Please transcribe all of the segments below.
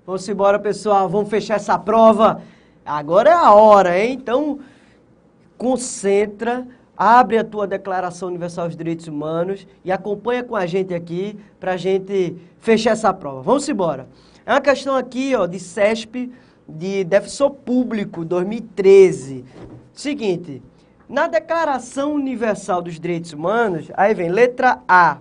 Vamos embora, pessoal. Vamos fechar essa prova. Agora é a hora, hein? Então, concentra, abre a tua Declaração Universal dos Direitos Humanos e acompanha com a gente aqui para a gente fechar essa prova. Vamos embora. É uma questão aqui, ó, de CESP, de Defensor Público, 2013. Seguinte, na Declaração Universal dos Direitos Humanos, aí vem letra A.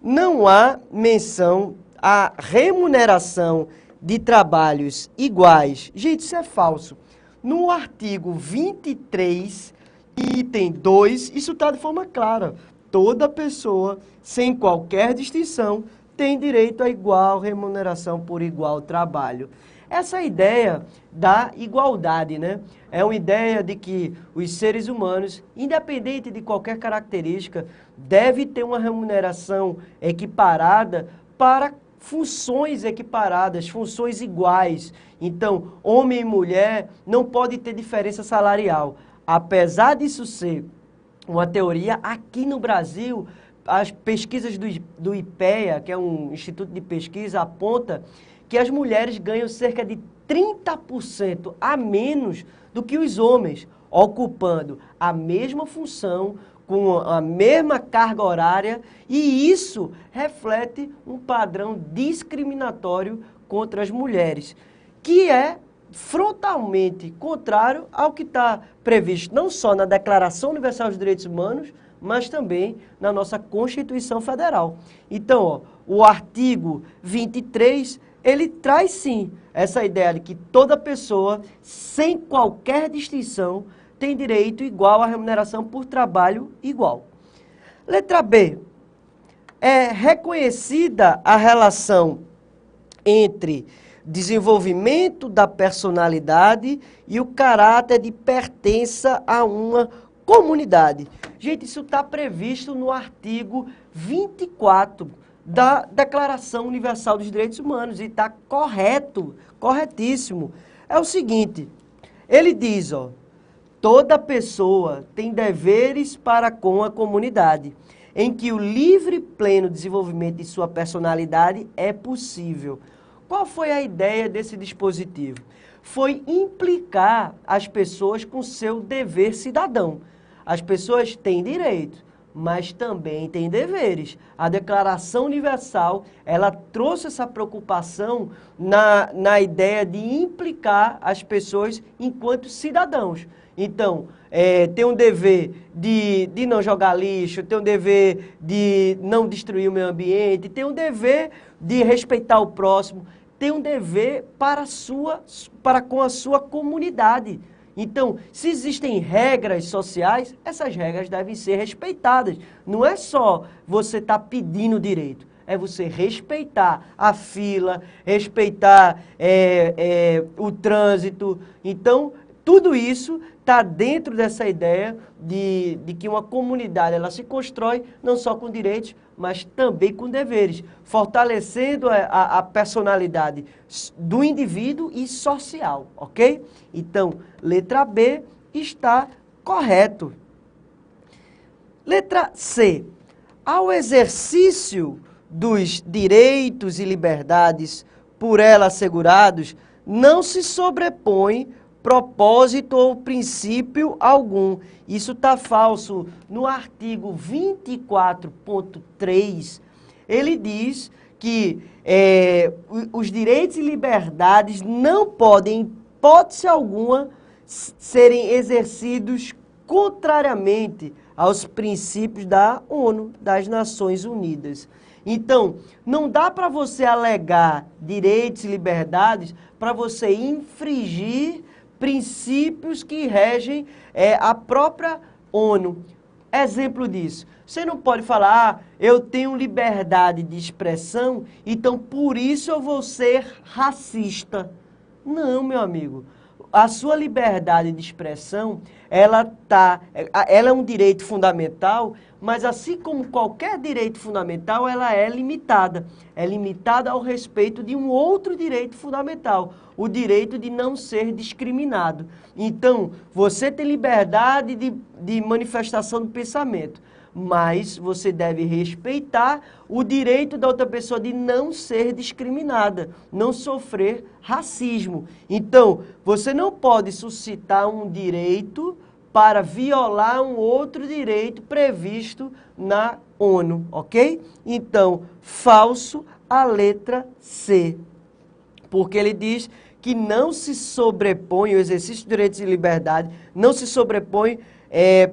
Não há menção à remuneração de trabalhos iguais. Gente, isso é falso. No artigo 23, item 2, isso está de forma clara. Toda pessoa, sem qualquer distinção, tem direito a igual remuneração por igual trabalho. Essa ideia da igualdade, né? É uma ideia de que os seres humanos, independente de qualquer característica, devem ter uma remuneração equiparada para funções equiparadas, funções iguais. Então, homem e mulher não pode ter diferença salarial. Apesar disso ser uma teoria, aqui no Brasil, as pesquisas do IPEA, que é um instituto de pesquisa, aponta que as mulheres ganham cerca de 30% a menos do que os homens, ocupando a mesma função, com a mesma carga horária, e isso reflete um padrão discriminatório contra as mulheres, que é frontalmente contrário ao que está previsto não só na Declaração Universal dos Direitos Humanos, mas também na nossa Constituição Federal. Então, ó, o artigo 23, ele traz sim essa ideia de que toda pessoa, sem qualquer distinção, tem direito igual à remuneração por trabalho igual. Letra B. É reconhecida a relação entre desenvolvimento da personalidade e o caráter de pertença a uma comunidade. Gente, isso está previsto no artigo 24 da Declaração Universal dos Direitos Humanos e está correto, corretíssimo. É o seguinte, ele diz, ó, toda pessoa tem deveres para com a comunidade, em que o livre e pleno desenvolvimento de sua personalidade é possível. Qual foi a ideia desse dispositivo? Foi implicar as pessoas com seu dever cidadão. As pessoas têm direitos, mas também têm deveres. A Declaração Universal, ela trouxe essa preocupação na ideia de implicar as pessoas enquanto cidadãos. Então, tem um dever de não jogar lixo, tem um dever de não destruir o meio ambiente, tem um dever de respeitar o próximo, tem um dever para com a sua comunidade. Então, se existem regras sociais, essas regras devem ser respeitadas. Não é só você estar pedindo direito, é você respeitar a fila, respeitar o trânsito. Então, tudo isso está dentro dessa ideia de que uma comunidade ela se constrói não só com direitos, mas também com deveres, fortalecendo a personalidade do indivíduo e social, ok? Então, letra B está correto. Letra C. Ao exercício dos direitos e liberdades por ela assegurados, não se sobrepõe propósito ou princípio algum. Isso está falso. No artigo 24.3, ele diz que os direitos e liberdades não podem, em hipótese alguma, serem exercidos contrariamente aos princípios da ONU, das Nações Unidas. Então, não dá para você alegar direitos e liberdades para você infringir princípios que regem a própria ONU. Exemplo disso, você não pode falar, eu tenho liberdade de expressão, então por isso eu vou ser racista. Não, meu amigo. A sua liberdade de expressão, ela é um direito fundamental, mas assim como qualquer direito fundamental, ela é limitada. É limitada ao respeito de um outro direito fundamental, o direito de não ser discriminado. Então, você tem liberdade de manifestação do pensamento, mas você deve respeitar o direito da outra pessoa de não ser discriminada, não sofrer racismo. Então, você não pode suscitar um direito para violar um outro direito previsto na ONU, ok? Então, falso a letra C, porque ele diz que não se sobrepõe, o exercício de direitos e liberdade, não se sobrepõe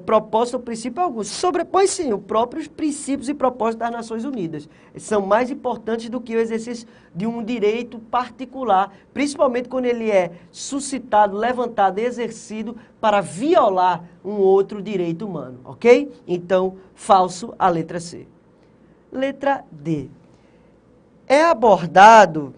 proposta ou princípio algum. Se sobrepõe sim, os próprios princípios e propósitos das Nações Unidas. São mais importantes do que o exercício de um direito particular, principalmente quando ele é suscitado, levantado, exercido para violar um outro direito humano, ok? Então, falso a letra C. Letra D. É abordado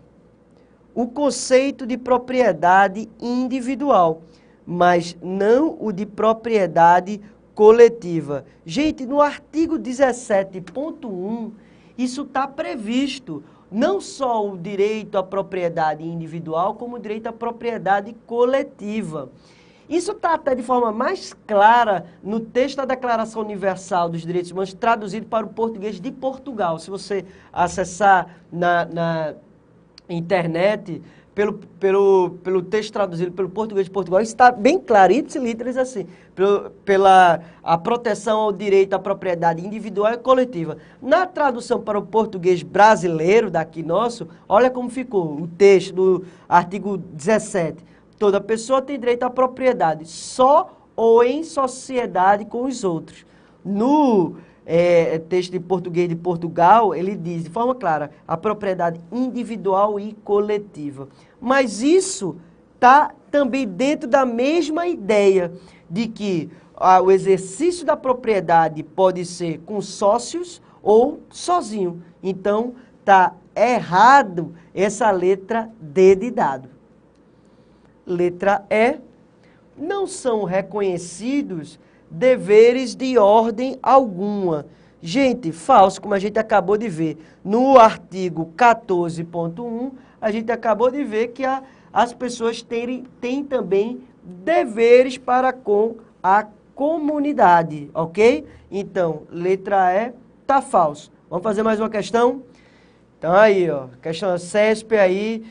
o conceito de propriedade individual, mas não o de propriedade coletiva. Gente, no artigo 17.1, isso está previsto, não só o direito à propriedade individual, como o direito à propriedade coletiva. Isso está até de forma mais clara no texto da Declaração Universal dos Direitos Humanos, traduzido para o português de Portugal. Se você acessar na internet, pelo texto traduzido pelo português de Portugal, está bem claro, ipsis literis assim, pela a proteção ao direito à propriedade individual e coletiva. Na tradução para o português brasileiro, daqui nosso, olha como ficou o texto do artigo 17. Toda pessoa tem direito à propriedade, só ou em sociedade com os outros. No texto de português de Portugal, ele diz de forma clara, a propriedade individual e coletiva. Mas isso está também dentro da mesma ideia de que o exercício da propriedade pode ser com sócios ou sozinho. Então, está errado essa letra D de dado. Letra E, não são reconhecidos deveres de ordem alguma. Gente, falso, como a gente acabou de ver. No artigo 14.1, a gente acabou de ver que as pessoas têm também deveres para com a comunidade, ok? Então, letra E, tá falso. Vamos fazer mais uma questão? Então, aí, ó, questão CESP aí,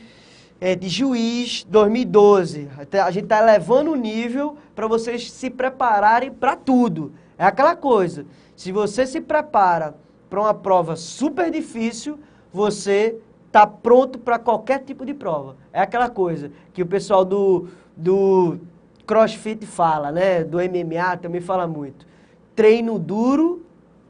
de juiz 2012. A gente está elevando o nível para vocês se prepararem para tudo. É aquela coisa, se você se prepara para uma prova super difícil, você está pronto para qualquer tipo de prova. É aquela coisa que o pessoal do CrossFit fala, né? Do MMA também fala muito. Treino duro,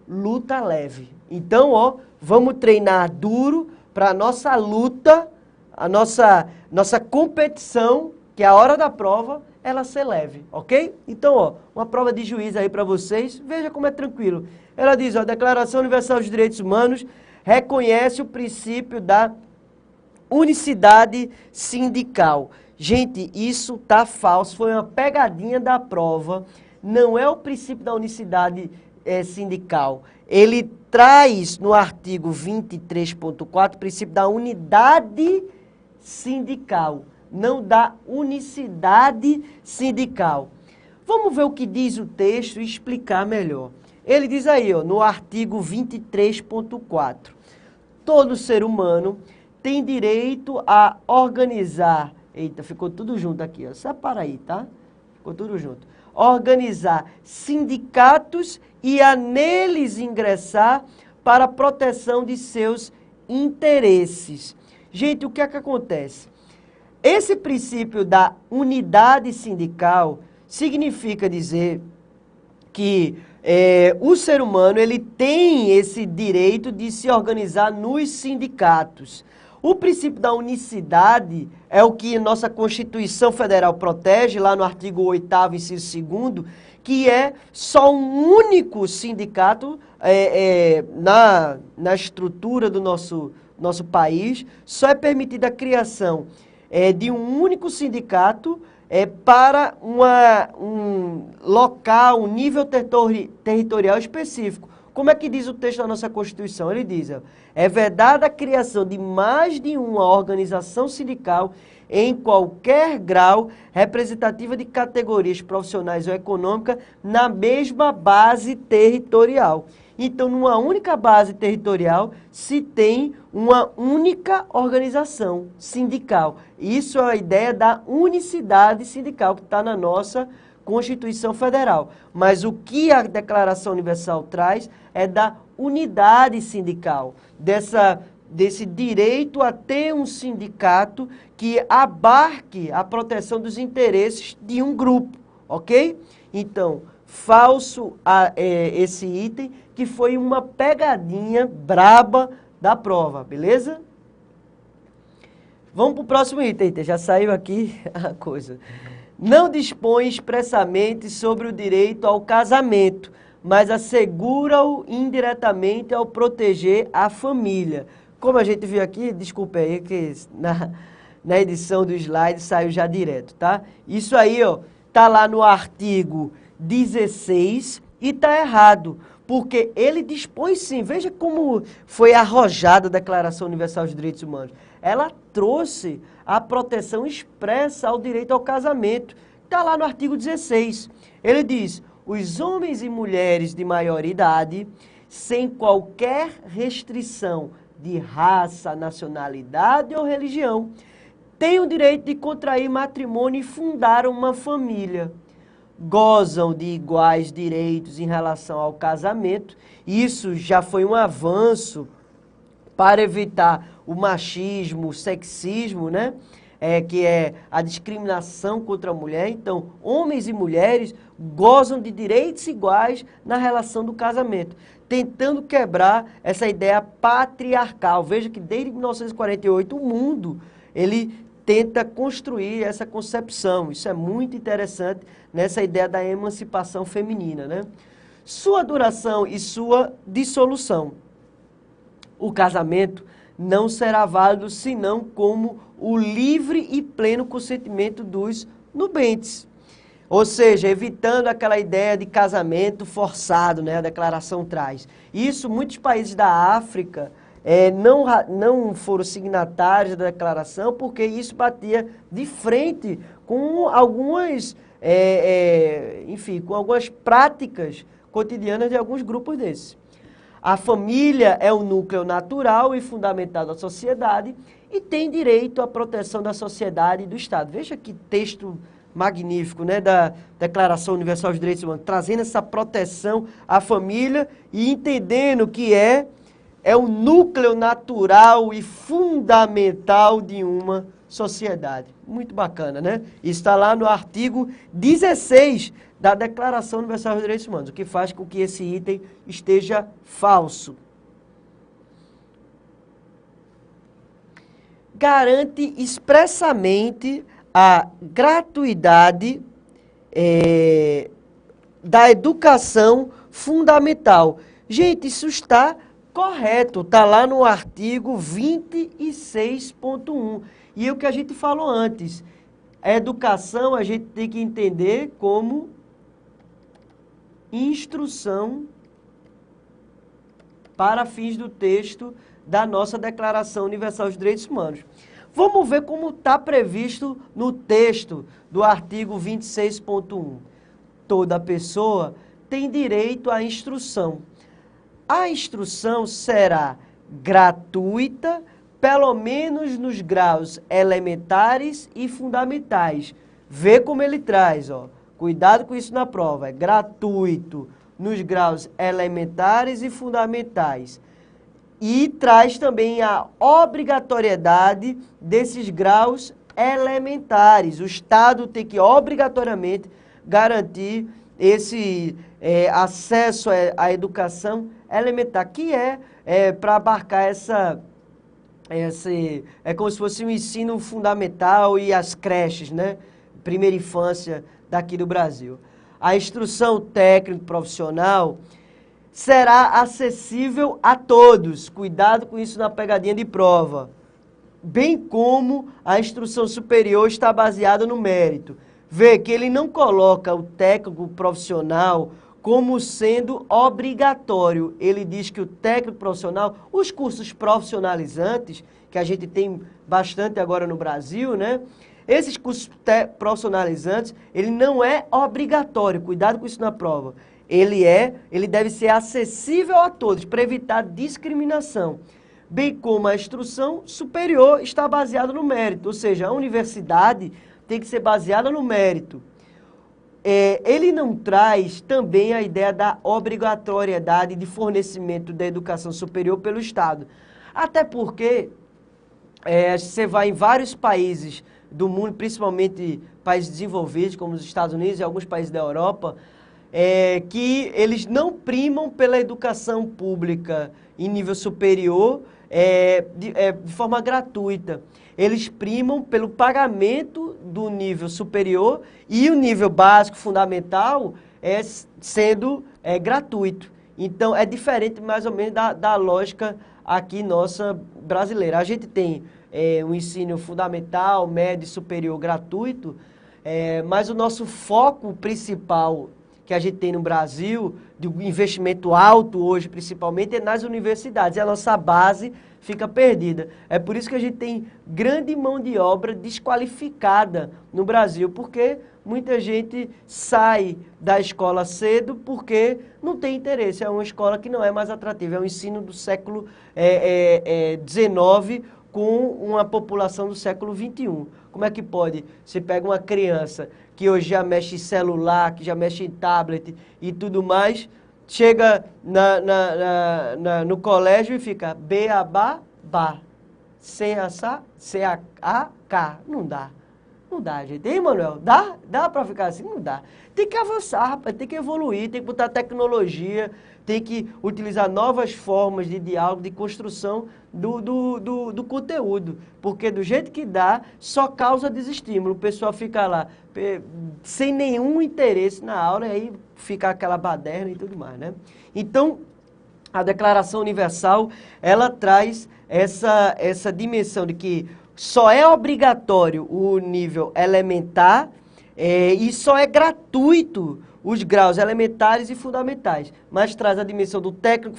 luta leve. Então, ó, vamos treinar duro para a nossa luta, a nossa competição, que é a hora da prova, ela ser leve, ok? Então, ó, uma prova de juiz aí para vocês, veja como é tranquilo. Ela diz, ó, a Declaração Universal dos Direitos Humanos reconhece o princípio da unicidade sindical. Gente, isso tá falso, foi uma pegadinha da prova, não é o princípio da unicidade sindical. Ele traz no artigo 23.4 o princípio da unidade sindical, não da unicidade sindical. Vamos ver o que diz o texto e explicar melhor. Ele diz aí, ó, no artigo 23.4, todo ser humano tem direito a organizar, eita, ficou tudo junto aqui, ó, separa aí, tá? Ficou tudo junto. Organizar sindicatos e a neles ingressar para a proteção de seus interesses. Gente, o que é que acontece? Esse princípio da unidade sindical significa dizer que o ser humano ele tem esse direito de se organizar nos sindicatos. O princípio da unicidade é o que nossa Constituição Federal protege, lá no artigo 8º, inciso 2º, que é só um único sindicato na estrutura do nosso país, só é permitida a criação de um único sindicato para um local, um nível territorial específico. Como é que diz o texto da nossa Constituição? Ele diz, é vedada a criação de mais de uma organização sindical em qualquer grau, representativa de categorias profissionais ou econômicas, na mesma base territorial. Então, numa única base territorial, se tem uma única organização sindical. Isso é a ideia da unicidade sindical que está na nossa Constituição Federal. Mas o que a Declaração Universal traz é da unidade sindical, desse direito a ter um sindicato que abarque a proteção dos interesses de um grupo, ok? Então, falso esse item, que foi uma pegadinha braba da prova, beleza? Vamos para o próximo item, já saiu aqui a coisa. Não dispõe expressamente sobre o direito ao casamento, mas assegura-o indiretamente ao proteger a família. Como a gente viu aqui, desculpa aí, que na edição do slide saiu já direto, tá? Isso aí, ó, tá lá no artigo 16 e tá errado, porque ele dispõe sim, veja como foi arrojada a Declaração Universal dos Direitos Humanos. Ela trouxe a proteção expressa ao direito ao casamento, está lá no artigo 16. Ele diz: os homens e mulheres de maior idade, sem qualquer restrição de raça, nacionalidade ou religião, têm o direito de contrair matrimônio e fundar uma família. Gozam de iguais direitos em relação ao casamento. Isso já foi um avanço para evitar o machismo, o sexismo, né? Que é a discriminação contra a mulher. Então, homens e mulheres gozam de direitos iguais na relação do casamento, tentando quebrar essa ideia patriarcal. Veja que desde 1948 o mundo, ele tenta construir essa concepção. Isso é muito interessante nessa ideia da emancipação feminina, né? Sua duração e sua dissolução. O casamento não será válido senão como o livre e pleno consentimento dos nubentes. Ou seja, evitando aquela ideia de casamento forçado, né? A declaração traz. Isso, muitos países da África não foram signatários da declaração, porque isso batia de frente com algumas, com algumas práticas cotidianas de alguns grupos desses. A família é o núcleo natural e fundamental da sociedade e tem direito à proteção da sociedade e do Estado. Veja que texto magnífico, né, da Declaração Universal dos Direitos Humanos, trazendo essa proteção à família e entendendo que é o núcleo natural e fundamental de uma sociedade. Muito bacana, né? Isso está lá no artigo 16 da Declaração Universal dos Direitos Humanos, o que faz com que esse item esteja falso. Garante expressamente a gratuidade da educação fundamental. Gente, isso está correto, está lá no artigo 26.1. E o que a gente falou antes, a educação a gente tem que entender como instrução para fins do texto da nossa Declaração Universal dos Direitos Humanos. Vamos ver como está previsto no texto do artigo 26.1. Toda pessoa tem direito à instrução. A instrução será gratuita, pelo menos nos graus elementares e fundamentais. Vê como ele traz, ó. Cuidado com isso na prova. É gratuito nos graus elementares e fundamentais. E traz também a obrigatoriedade desses graus elementares. O Estado tem que obrigatoriamente garantir esse acesso à educação elementar, que para abarcar é como se fosse um ensino fundamental e as creches, né? Primeira infância daqui do Brasil. A instrução técnico-profissional será acessível a todos. Cuidado com isso na pegadinha de prova. Bem como a instrução superior está baseada no mérito. Vê que ele não coloca o técnico profissional como sendo obrigatório. Ele diz que o técnico profissional, os cursos profissionalizantes, que a gente tem bastante agora no Brasil, né? Esses cursos profissionalizantes, ele não é obrigatório, cuidado com isso na prova. Ele deve ser acessível a todos, para evitar discriminação, bem como a instrução superior está baseada no mérito, ou seja, a universidade tem que ser baseada no mérito. Ele não traz também a ideia da obrigatoriedade de fornecimento da educação superior pelo Estado. Até porque você vai em vários países do mundo, principalmente países desenvolvidos, como os Estados Unidos e alguns países da Europa, que eles não primam pela educação pública em nível superior de forma gratuita. Eles primam pelo pagamento do nível superior e o nível básico, fundamental, sendo gratuito. Então, é diferente mais ou menos da lógica aqui nossa brasileira. A gente tem um ensino fundamental, médio e superior gratuito, mas o nosso foco principal que a gente tem no Brasil, de investimento alto hoje principalmente, é nas universidades. E a nossa base fica perdida. É por isso que a gente tem grande mão de obra desqualificada no Brasil, porque muita gente sai da escola cedo porque não tem interesse. É uma escola que não é mais atrativa. É um ensino do século XIX com uma população do século XXI. Como é que pode? Você pega uma criança que hoje já mexe em celular, que já mexe em tablet e tudo mais, chega no colégio e fica B-A-B-A, B-A, C-A-K. Não dá. Não dá, gente. Hein, Manuel? Dá? Dá pra ficar assim? Não dá. Tem que avançar, rapaz. Tem que evoluir, tem que botar tecnologia, tem que utilizar novas formas de diálogo, de construção do conteúdo. Porque do jeito que dá, só causa desestímulo. O pessoal fica lá sem nenhum interesse na aula e aí fica aquela baderna e tudo mais, né? Então, a Declaração Universal, ela traz essa dimensão de que só é obrigatório o nível elementar e só é gratuito os graus elementares e fundamentais, mas traz a dimensão do técnico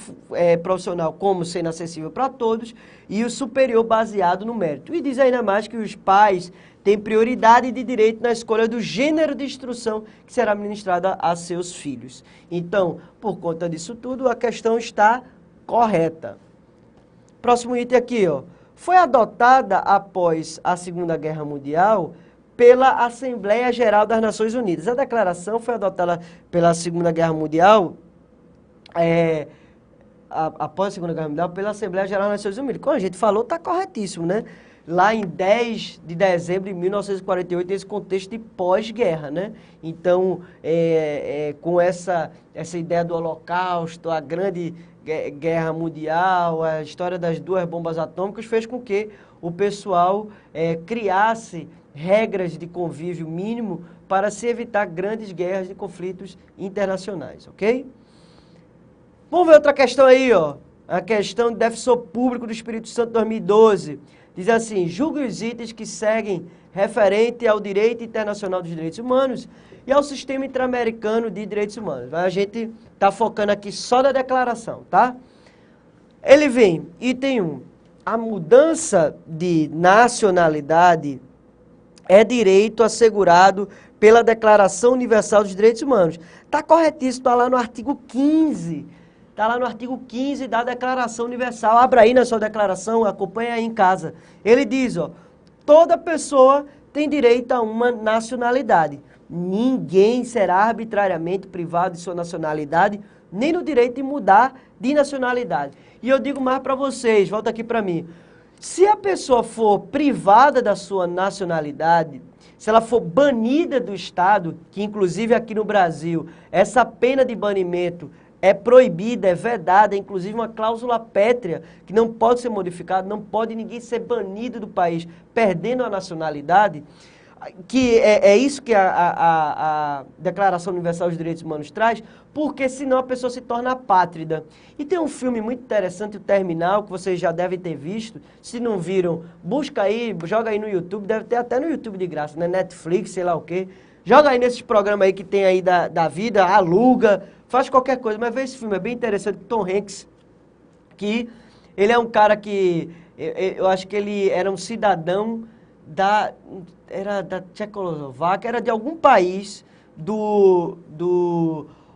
profissional como sendo acessível para todos e o superior baseado no mérito. E diz ainda mais que os pais têm prioridade de direito na escolha do gênero de instrução que será ministrada a seus filhos. Então, por conta disso tudo, a questão está correta. Próximo item aqui, ó. Foi adotada após a Segunda Guerra Mundial pela Assembleia Geral das Nações Unidas. A declaração foi adotada pela Segunda Guerra Mundial, após a Segunda Guerra Mundial, pela Assembleia Geral das Nações Unidas. Como a gente falou, está corretíssimo, né? Lá em 10 de dezembro de 1948, nesse contexto de pós-guerra, né? Então, com essa ideia do Holocausto, a grande guerra mundial, a história das 2 bombas atômicas, fez com que o pessoal criasse regras de convívio mínimo para se evitar grandes guerras e conflitos internacionais, ok? Vamos ver outra questão aí, ó. A questão de defensor público do Espírito Santo 2012. Diz assim: julgue os itens que seguem referente ao direito internacional dos direitos humanos e ao sistema interamericano de direitos humanos. A gente está focando aqui só na declaração, tá? Ele vem, item 1. A mudança de nacionalidade é direito assegurado pela Declaração Universal dos Direitos Humanos. Está corretíssimo, está lá no artigo 15. Está lá no artigo 15 da Declaração Universal. Abra aí na sua declaração, acompanha aí em casa. Ele diz, ó, toda pessoa tem direito a uma nacionalidade. Ninguém será arbitrariamente privado de sua nacionalidade, nem no direito de mudar de nacionalidade. E eu digo mais para vocês, volta aqui para mim. Se a pessoa for privada da sua nacionalidade, se ela for banida do Estado, que inclusive aqui no Brasil, essa pena de banimento é proibida, é vedada, é inclusive uma cláusula pétrea, que não pode ser modificada, não pode ninguém ser banido do país, perdendo a nacionalidade, que é isso que a Declaração Universal dos Direitos Humanos traz, porque senão a pessoa se torna apátrida. E tem um filme muito interessante, O Terminal, que vocês já devem ter visto. Se não viram, busca aí, joga aí no YouTube, deve ter até no YouTube de graça, né? Netflix, sei lá o quê. Joga aí nesses programas aí que tem aí da vida, aluga, faz qualquer coisa. Mas vê esse filme, é bem interessante, Tom Hanks, que ele é um cara que Eu acho que ele era um cidadão era da Tchecoslováquia, era de algum país do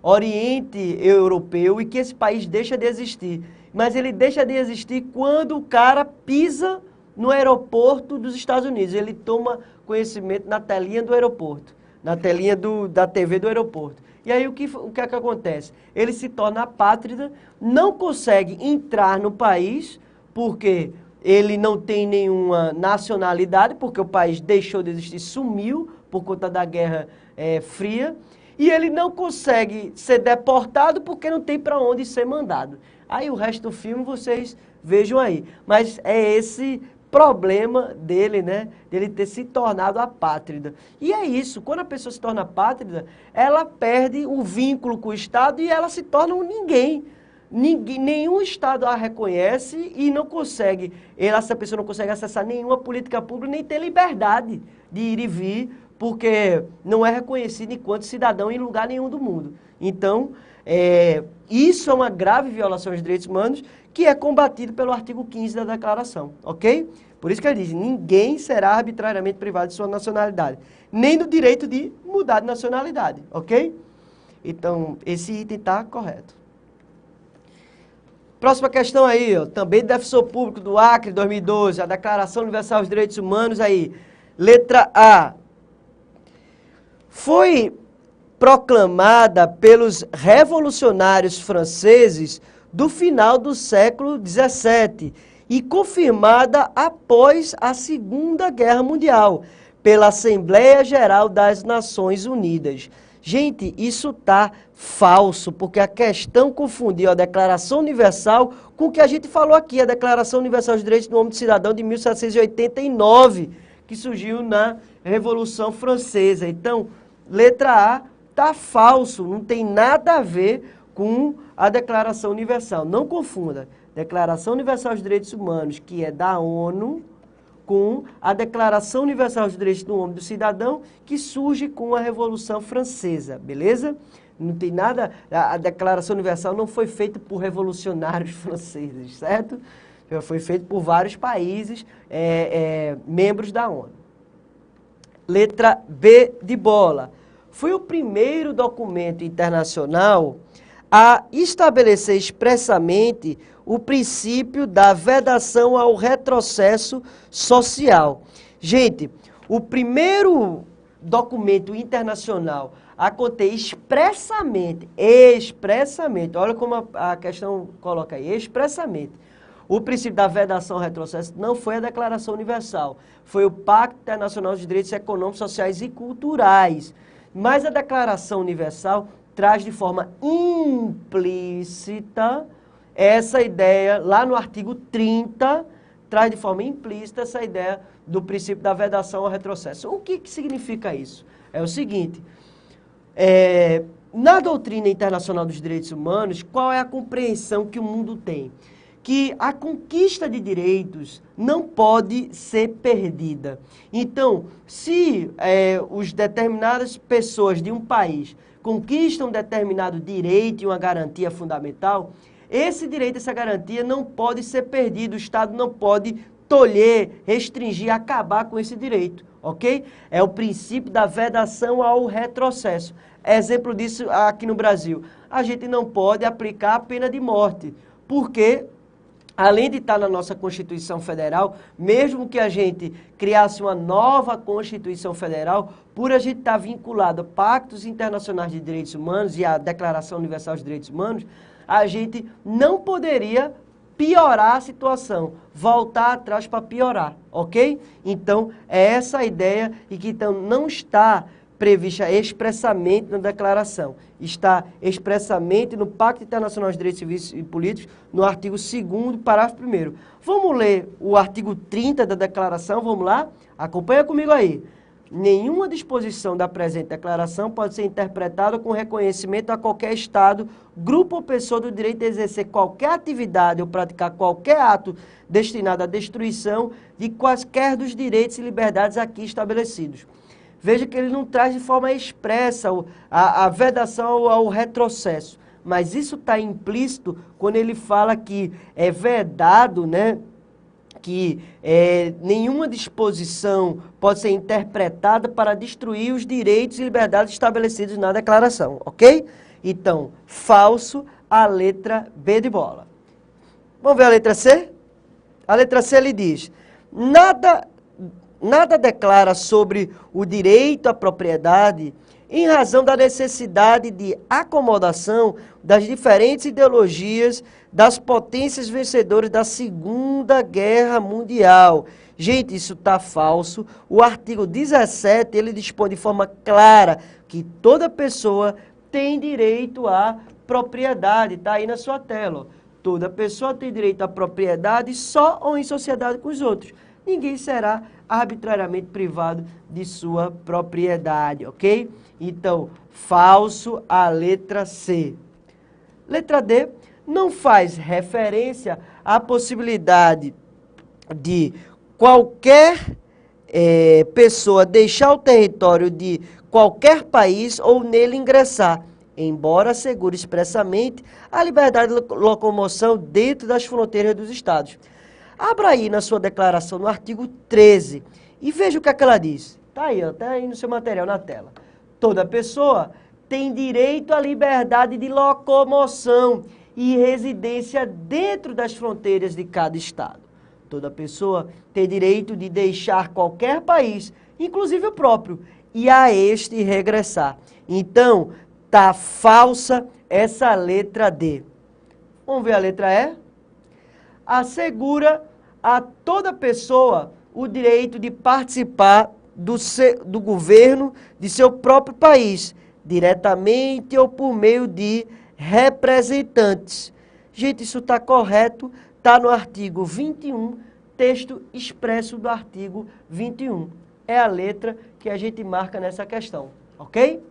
Oriente Europeu, e que esse país deixa de existir. Mas ele deixa de existir quando o cara pisa no aeroporto dos Estados Unidos. Ele toma conhecimento na telinha do aeroporto, na telinha da TV do aeroporto. E aí o que é que acontece? Ele se torna apátrida, não consegue entrar no país, porque ele não tem nenhuma nacionalidade, porque o país deixou de existir, sumiu por conta da Guerra Fria, e ele não consegue ser deportado porque não tem para onde ser mandado. Aí o resto do filme vocês vejam aí. Mas é esse problema dele, né? Dele ter se tornado apátrida. E é isso, quando a pessoa se torna apátrida, ela perde o vínculo com o Estado e ela se torna um ninguém. Nenhum Estado a reconhece e não consegue, essa pessoa não consegue acessar nenhuma política pública, nem ter liberdade de ir e vir, porque não é reconhecido enquanto cidadão em lugar nenhum do mundo. Então, isso é uma grave violação aos direitos humanos que é combatido pelo artigo 15 da Declaração, ok? Por isso que ele diz, ninguém será arbitrariamente privado de sua nacionalidade, nem do direito de mudar de nacionalidade, ok? Então, esse item está correto. Próxima questão aí, ó, também do Defensor Público do Acre, 2012, a Declaração Universal dos Direitos Humanos aí. Letra A. Foi proclamada pelos revolucionários franceses do final do século XVII e confirmada após a Segunda Guerra Mundial pela Assembleia Geral das Nações Unidas. Gente, isso tá falso, porque a questão confundiu a Declaração Universal com o que a gente falou aqui, a Declaração Universal dos Direitos do Homem e do Cidadão de 1789, que surgiu na Revolução Francesa. Então, letra A tá falso, não tem nada a ver com a Declaração Universal. Não confunda. Declaração Universal dos Direitos Humanos, que é da ONU, com a Declaração Universal dos Direitos do Homem e do Cidadão, que surge com a Revolução Francesa, beleza? Não tem nada, a Declaração Universal não foi feita por revolucionários franceses, certo? Foi feita por vários países, membros da ONU. Letra B de bola. Foi o primeiro documento internacional a estabelecer expressamente o princípio da vedação ao retrocesso social. Gente, o primeiro documento internacional a conter expressamente, olha como a questão coloca aí, expressamente, o princípio da vedação ao retrocesso não foi a Declaração Universal, foi o Pacto Internacional dos Direitos Econômicos, Sociais e Culturais. Mas a Declaração Universal traz de forma implícita essa ideia, lá no artigo 30, traz de forma implícita essa ideia do princípio da vedação ao retrocesso. O que significa isso? É o seguinte, na doutrina internacional dos direitos humanos, qual é a compreensão que o mundo tem? Que a conquista de direitos não pode ser perdida. Então, se os determinadas pessoas de um país conquistam um determinado direito e uma garantia fundamental, esse direito, essa garantia não pode ser perdido, o Estado não pode tolher, restringir, acabar com esse direito, ok? É o princípio da vedação ao retrocesso. Exemplo disso aqui no Brasil. A gente não pode aplicar a pena de morte, porque além de estar na nossa Constituição Federal, mesmo que a gente criasse uma nova Constituição Federal, por a gente estar vinculado a pactos internacionais de direitos humanos e à Declaração Universal dos Direitos Humanos, a gente não poderia piorar a situação, voltar atrás para piorar, ok? Então, é essa a ideia e que então não está prevista expressamente na declaração. Está expressamente no Pacto Internacional dos Direitos Civis e Políticos, no artigo 2º, parágrafo 1º. Vamos ler o artigo 30 da declaração, vamos lá? Acompanha comigo aí. Nenhuma disposição da presente declaração pode ser interpretada com reconhecimento a qualquer Estado, grupo ou pessoa do direito de exercer qualquer atividade ou praticar qualquer ato destinado à destruição de quaisquer dos direitos e liberdades aqui estabelecidos. Veja que ele não traz de forma expressa a vedação ao retrocesso, mas isso está implícito quando ele fala que é vedado, né, que nenhuma disposição pode ser interpretada para destruir os direitos e liberdades estabelecidos na declaração, ok? Então, falso, a letra B de bola. Vamos ver a letra C? A letra C ele diz, nada declara sobre o direito à propriedade em razão da necessidade de acomodação das diferentes ideologias das potências vencedoras da Segunda Guerra Mundial. Gente, isso está falso. O artigo 17, ele dispõe de forma clara que toda pessoa tem direito à propriedade. Está aí na sua tela. Toda pessoa tem direito à propriedade só ou em sociedade com os outros. Ninguém será arbitrariamente privado de sua propriedade, ok? Então, falso a letra C. Letra D, não faz referência à possibilidade de qualquer pessoa deixar o território de qualquer país ou nele ingressar, embora assegure expressamente a liberdade de locomoção dentro das fronteiras dos estados. Abra aí na sua declaração, no artigo 13, e veja o que é que ela diz. Está aí, está aí no seu material na tela. Toda pessoa tem direito à liberdade de locomoção e residência dentro das fronteiras de cada estado. Toda pessoa tem direito de deixar qualquer país, inclusive o próprio, e a este regressar. Então, está falsa essa letra D. Vamos ver a letra E? Assegura a toda pessoa o direito de participar do governo de seu próprio país, diretamente ou por meio de representantes. Gente, isso está correto, está no artigo 21, texto expresso do artigo 21. É a letra que a gente marca nessa questão, ok?